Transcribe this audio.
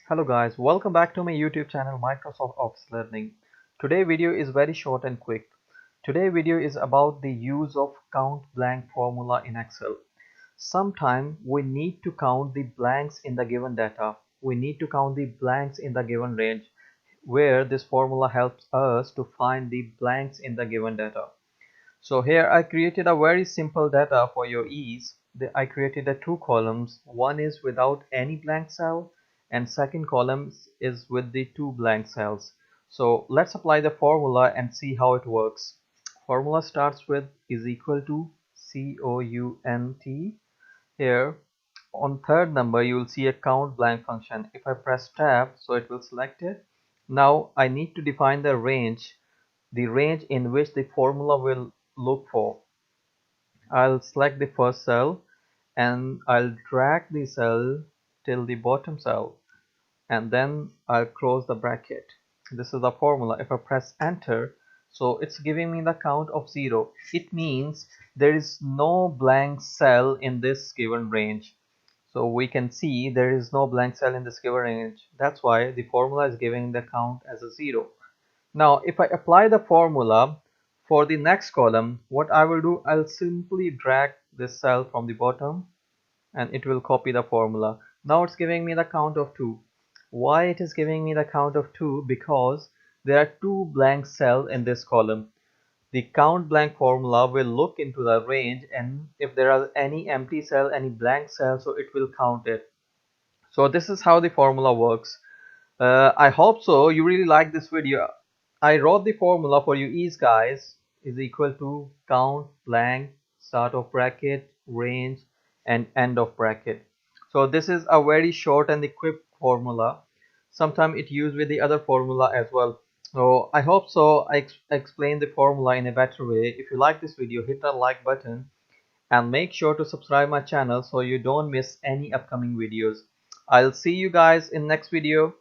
Hello guys, welcome back to my YouTube channel Microsoft Office Learning. Today video is very short and quick. Today video is about the use of count blank formula in Excel. Sometime we need to count the blanks in the given data. We need to count the blanks in the given range, where this formula helps us to find the blanks in the given data. So here I created a very simple data for your ease. I created two columns. One is without any blank cell and second column is with the two blank cells. So let's apply the formula and see how it works. Formula starts with is equal to COUNT. Here on third number you will see a count blank function. If I press tab, so it will select it. Now I need to define the range in which the formula will look for. I'll select the first cell and I'll drag the cell till the bottom cell and then I'll close the bracket. This is the formula. If I press enter, so it's giving me the count of 0. It means there is no blank cell in this given range. So we can see there is no blank cell in this given range. That's why the formula is giving the count as a 0. Now if I apply the formula for the next column, what I will do, I'll simply drag this cell from the bottom and it will copy the formula. Now it's giving me the count of 2. Why it is giving me the count of 2? Because there are two blank cells in this column. The count blank formula will look into the range, and if there are any empty cell, any blank cell, so it will count it. So this is how the formula works. I hope so you really like this video. I wrote the formula for you ease guys. Is equal to count blank start of bracket range and end of bracket. So this is a very short and quick formula. Sometimes it used with the other formula as well. So I hope so I explained the formula in a better way. If you like this video, hit the like button and make sure to subscribe my channel so you don't miss any upcoming videos. I'll see you guys in next video.